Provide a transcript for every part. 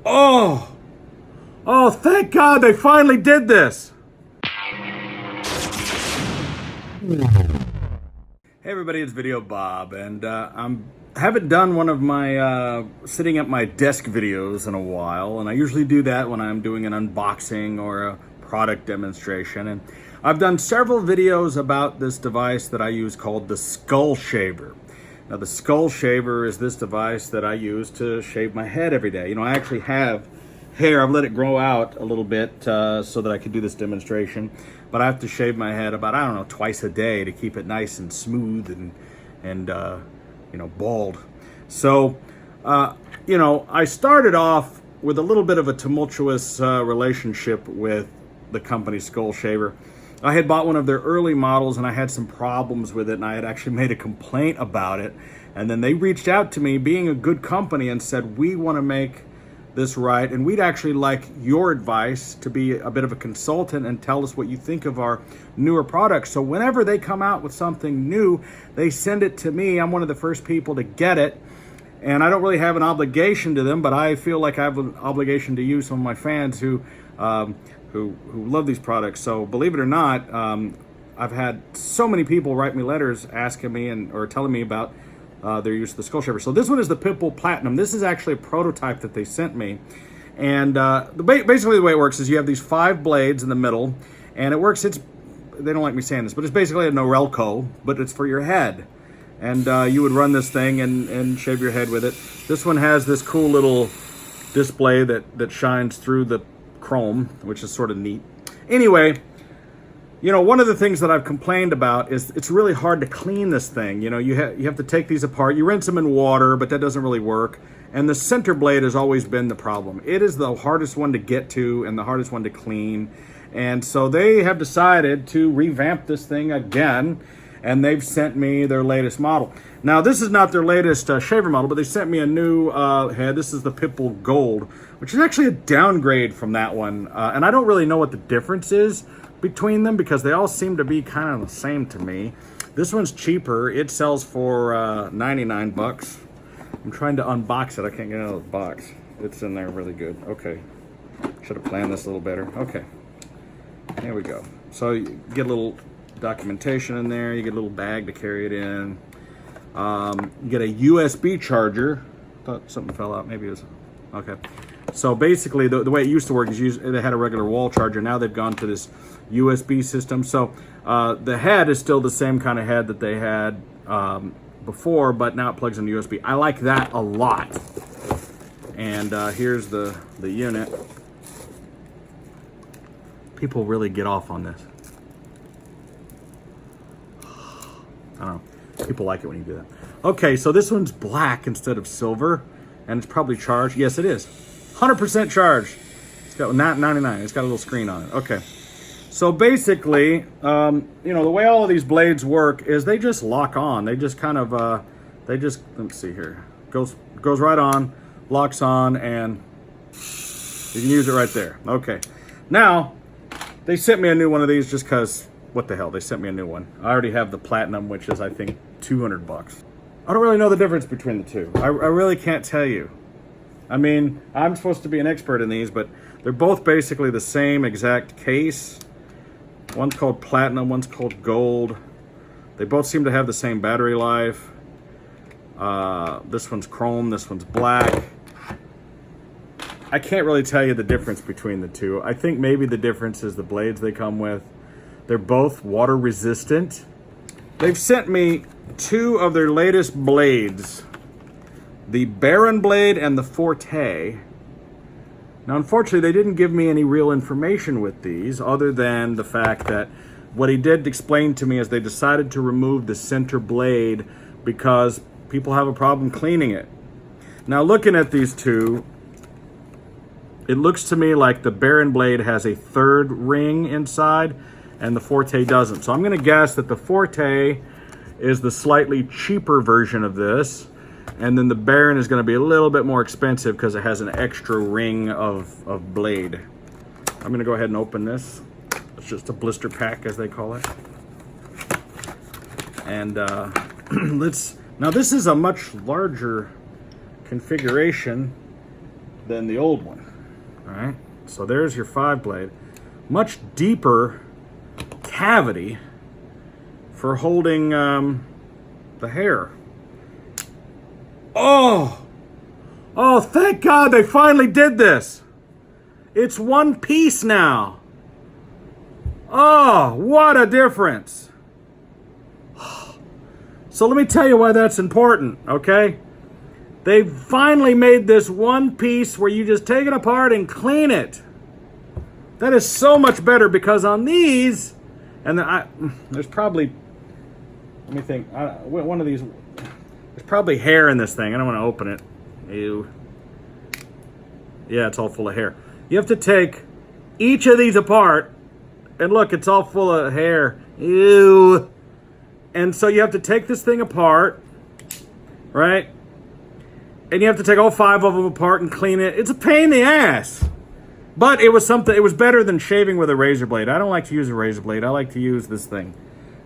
Oh! Oh, thank God they finally did this! Hey everybody, it's Videobob, and haven't done one of my sitting at my desk videos in a while, and I usually do that when I'm doing an unboxing or a product demonstration. And I've done several videos about this device that I use called the Skullshaver. Now, the Skullshaver is this device that I use to shave my head every day. You know, I actually have hair. I've let it grow out a little bit so that I could do this demonstration. But I have to shave my head about, I don't know, twice a day to keep it nice and smooth and you know, bald. So, you know, I started off with a little bit of a tumultuous relationship with the company Skullshaver. I had bought one of their early models and I had some problems with it, and I had actually made a complaint about it. And then they reached out to me, being a good company, and said, we want to make this right, and we'd actually like your advice to be a bit of a consultant and tell us what you think of our newer products. So whenever they come out with something new, they send it to me. I'm one of the first people to get it, and I don't really have an obligation to them, but I feel like I have an obligation to you, some of my fans who love these products. So believe it or not, I've had so many people write me letters asking me or telling me about their use of the Skullshaver. So this one is the Pitbull Platinum. This is actually a prototype that they sent me. And basically the way it works is you have these 5 blades in the middle, and it works, they don't like me saying this, but it's basically a Norelco, but it's for your head. And you would run this thing and shave your head with it. This one has this cool little display that shines through the chrome, which is sort of neat. Anyway, you know, one of the things that I've complained about is it's really hard to clean this thing. You know, you have to take these apart. You rinse them in water, but that doesn't really work. And the center blade has always been the problem. It is the hardest one to get to and the hardest one to clean. And so they have decided to revamp this thing again, and they've sent me their latest model. Now, this is not their latest shaver model, but they sent me a new head. This is the Pitbull Gold, which is actually a downgrade from that one. And I don't really know what the difference is between them because they all seem to be kind of the same to me. This one's cheaper. It sells for 99 bucks. I'm trying to unbox it. I can't get it out of the box. It's in there really good. Okay. Should have planned this a little better. Okay. There we go. So you get a little documentation in there. You get a little bag to carry it in. You get a USB charger. Thought something fell out. Maybe it was... Okay. So basically, the way it used to work is they had a regular wall charger. Now they've gone to this USB system. So the head is still the same kind of head that they had before, but now it plugs into USB. I like that a lot. And here's the unit. People really get off on this. I don't know. People like it when you do that. Okay, so this one's black instead of silver, and it's probably charged. Yes, it is. 100% charged. It's got not 99. It's got a little screen on it. Okay. So basically, you know, the way all of these blades work is they just lock on. They just kind of, let's see here. Goes right on, locks on, and you can use it right there. Okay. Now, they sent me a new one of these just because, what the hell, they sent me a new one. I already have the Platinum, which is, I think, 200 bucks. I don't really know the difference between the two. I really can't tell you. I mean, I'm supposed to be an expert in these, but they're both basically the same exact case. One's called Platinum, one's called Gold. They both seem to have the same battery life. This one's chrome, this one's black. I can't really tell you the difference between the two. I think maybe the difference is the blades they come with. They're both water resistant. They've sent me 2 of their latest blades, the Baron blade and the Forte. Now, unfortunately, they didn't give me any real information with these other than the fact that what he did explain to me is they decided to remove the center blade because people have a problem cleaning it. Now, looking at these two, it looks to me like the Baron blade has a 3rd ring inside and the Forte doesn't. So I'm going to guess that the Forte is the slightly cheaper version of this, and then the Baron is going to be a little bit more expensive because it has an extra ring of blade. I'm going to go ahead and open this. It's just a blister pack, as they call it. And now this is a much larger configuration. than the old one. All right, so there's your 5-blade. Much deeper cavity for holding the hair. Oh, thank God they finally did this. It's one piece now. Oh, what a difference. So let me tell you why that's important, okay? They finally made this one piece where you just take it apart and clean it. That is so much better, because on these, and there's probably, let me think, one of these, there's probably hair in this thing. I don't want to open it. Ew. Yeah, it's all full of hair. You have to take each of these apart, and look, it's all full of hair. Ew. And so you have to take this thing apart, right? And you have to take all 5 of them apart and clean it. It's a pain in the ass. But it was better than shaving with a razor blade. I don't like to use a razor blade. I like to use this thing.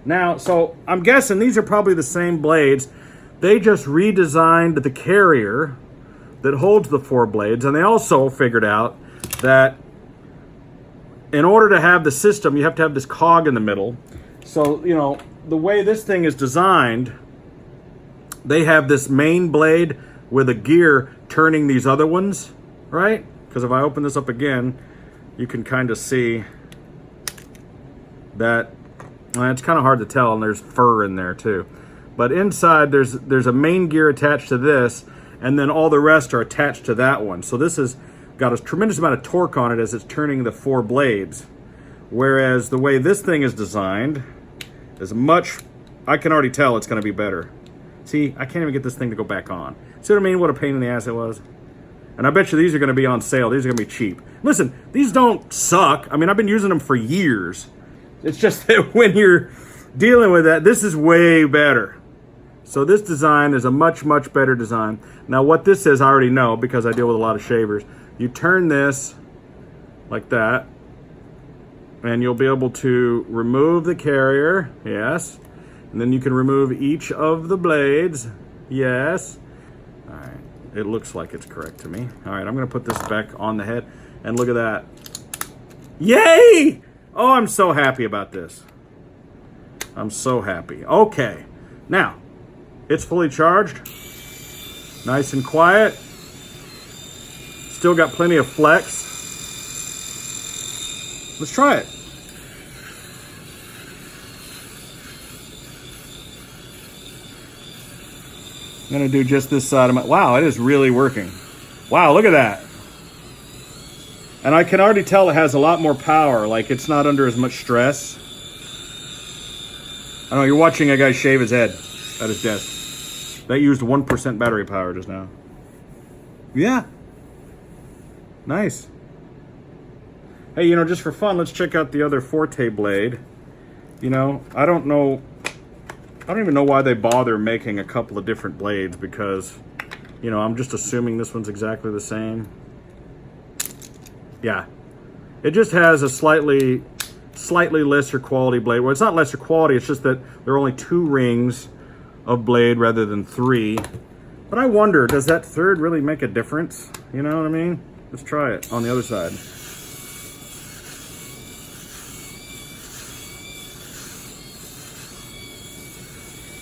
Now, so I'm guessing these are probably the same blades. They just redesigned the carrier that holds the 4 blades. And they also figured out that in order to have the system, you have to have this cog in the middle. So, you know, the way this thing is designed, they have this main blade with a gear turning these other ones, right? Because if I open this up again, you can kind of see that, well, it's kind of hard to tell, and there's fur in there too. But inside, there's a main gear attached to this, and then all the rest are attached to that one. So this has got a tremendous amount of torque on it as it's turning the 4 blades. Whereas the way this thing is designed is much, I can already tell it's going to be better. See, I can't even get this thing to go back on. See what I mean? What a pain in the ass it was. And I bet you these are going to be on sale. These are going to be cheap. Listen, these don't suck. I mean, I've been using them for years. It's just that when you're dealing with that, this is way better. So this design is a much, much better design. Now, what this is, I already know because I deal with a lot of shavers. You turn this like that, and you'll be able to remove the carrier, yes. And then you can remove each of the blades, yes. All right. It looks like it's correct to me. All right, I'm going to put this back on the head. And look at that. Yay! Oh, I'm so happy about this. I'm so happy. Okay. Now, it's fully charged. Nice and quiet. Still got plenty of flex. Let's try it. I'm going to do just this side of my... Wow, it is really working. Wow, look at that. And I can already tell it has a lot more power. Like, it's not under as much stress. I don't know, you're watching a guy shave his head at his desk. That used 1% battery power just now. Yeah. Nice. Hey, you know, just for fun, let's check out the other Forte blade. You know, I don't even know why they bother making a couple of different blades, because, you know, I'm just assuming this one's exactly the same. Yeah. It just has a slightly lesser quality blade. Well, it's not lesser quality, it's just that there are only 2 rings of blade rather than 3. But I wonder, does that third really make a difference? You know what I mean? Let's try it on the other side.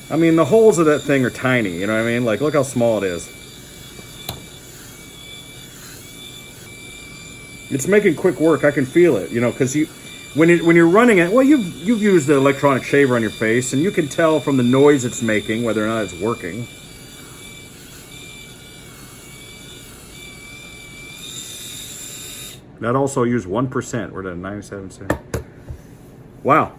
I mean, the holes of that thing are tiny, you know what I mean? Like, look how small it is. It's making quick work. I can feel it, you know, because when you're running it, well, you've used the electronic shaver on your face, and you can tell from the noise it's making whether or not it's working. That also used 1%. We're at 97 cents. Wow.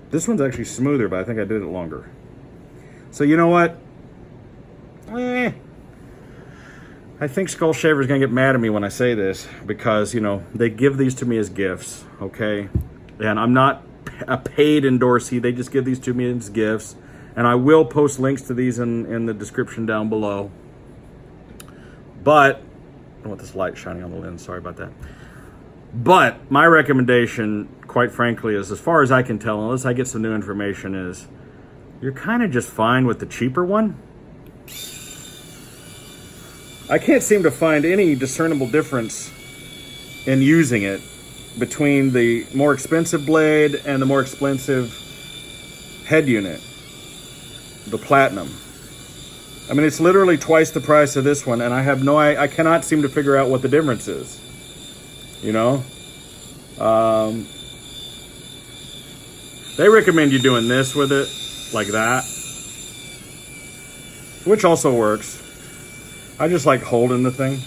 This one's actually smoother, but I think I did it longer. So you know what? I think Skullshaver's gonna get mad at me when I say this, because, you know, they give these to me as gifts, okay? And I'm not a paid endorsee. They just give these to me as gifts. And I will post links to these in the description down below. But, I don't want this light shining on the lens, sorry about that. But my recommendation, quite frankly, is, as far as I can tell, unless I get some new information, is you're kind of just fine with the cheaper one. I can't seem to find any discernible difference in using it between the more expensive blade and the more expensive head unit, the Platinum. I mean, it's literally twice the price of this one, and I cannot seem to figure out what the difference is. You know? They recommend you doing this with it, like that, which also works. I just like holding the thing.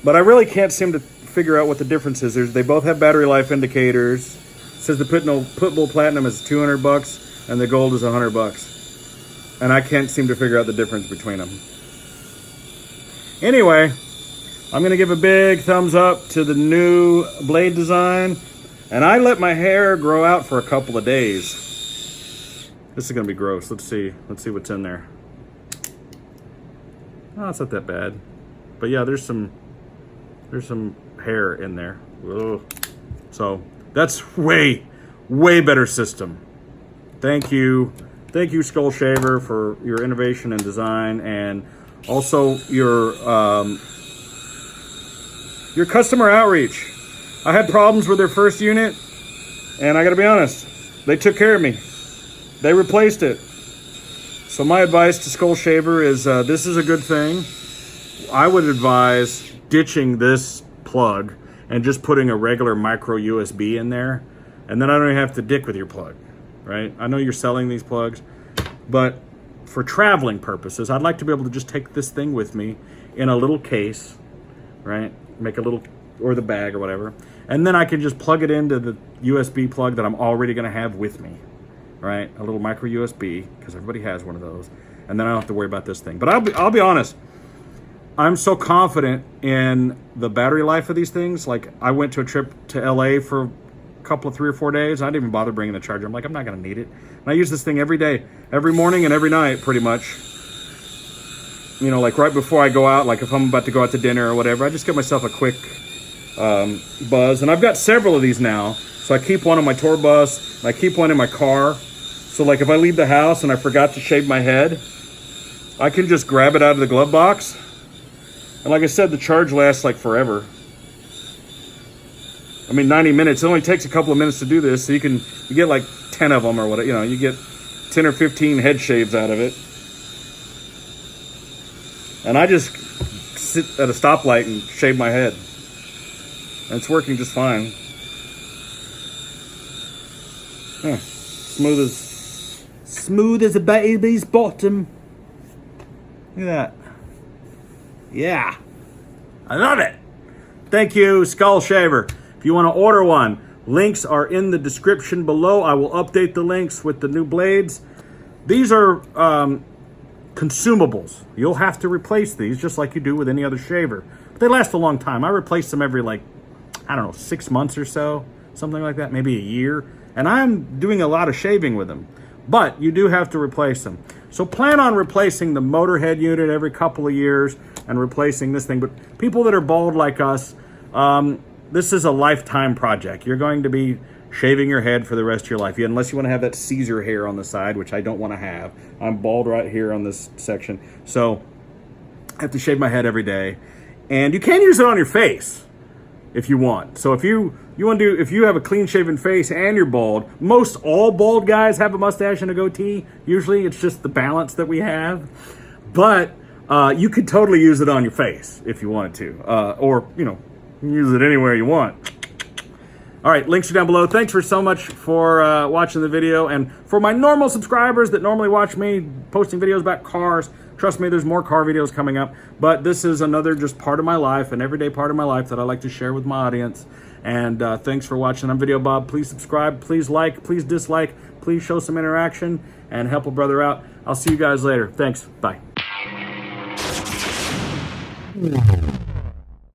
But I really can't seem to figure out what the difference is. They both have battery life indicators. It says the Pitbull Platinum is $200 and the Gold is $100. And I can't seem to figure out the difference between them. Anyway, I'm gonna give a big thumbs up to the new blade design. And I let my hair grow out for a couple of days. This is gonna be gross. Let's see what's in there. Oh, it's not that bad. But yeah, there's some hair in there. Ugh. So that's way better system. Thank you Skullshaver, for your innovation and design, and also your customer outreach. I had problems with their first unit, and I gotta be honest, they took care of me. They replaced it. So my advice to Skullshaver is this is a good thing. I would advise ditching this plug and just putting a regular micro USB in there, and then I don't even have to dick with your plug, right? I know you're selling these plugs, but for traveling purposes, I'd like to be able to just take this thing with me in a little case, right? Make a little, or the bag or whatever, and then I can just plug it into the USB plug that I'm already gonna have with me, right? A little micro USB, because everybody has one of those, and then I don't have to worry about this thing. But I'll be honest, I'm so confident in the battery life of these things. Like, I went to a trip to LA for a couple of 3 or 4 days. I didn't even bother bringing the charger. I'm like, I'm not gonna need it. And I use this thing every day, every morning and every night, pretty much. You know, like right before I go out, like if I'm about to go out to dinner or whatever, I just give myself a quick buzz. And I've got several of these now. So I keep one on my tour bus, and I keep one in my car. So like if I leave the house and I forgot to shave my head, I can just grab it out of the glove box. And like I said, the charge lasts like forever. I mean, 90 minutes. It only takes a couple of minutes to do this. So you get like 10 of them or whatever. You know, you get 10 or 15 head shaves out of it. And I just sit at a stoplight and shave my head. And it's working just fine. Huh. Smooth as a baby's bottom. Look at that. Yeah, I love it. Thank you, Skullshaver. If you want to order one, links are in the description below. I will update the links with the new blades. These are consumables. You'll have to replace these just like you do with any other shaver. But they last a long time. I replace them every, like, I don't know, 6 months or so, something like that, maybe a year. And I'm doing a lot of shaving with them. But you do have to replace them. So plan on replacing the motor head unit every couple of years and replacing this thing. But people that are bald like us, this is a lifetime project. You're going to be shaving your head for the rest of your life, unless you want to have that Caesar hair on the side, which I don't want to have. I'm bald right here on this section. So I have to shave my head every day. And you can use it on your face if you want. So if you have a clean shaven face and you're bald, most all bald guys have a mustache and a goatee. Usually it's just the balance that we have. But you could totally use it on your face if you wanted to. Or, you know, use it anywhere you want. All right, links are down below. Thanks for so much for watching the video. And for my normal subscribers that normally watch me posting videos about cars, trust me, there's more car videos coming up. But this is another just part of my life, an everyday part of my life that I like to share with my audience. And thanks for watching. I'm Videobob. Please subscribe. Please like. Please dislike. Please show some interaction and help a brother out. I'll see you guys later. Thanks. Bye.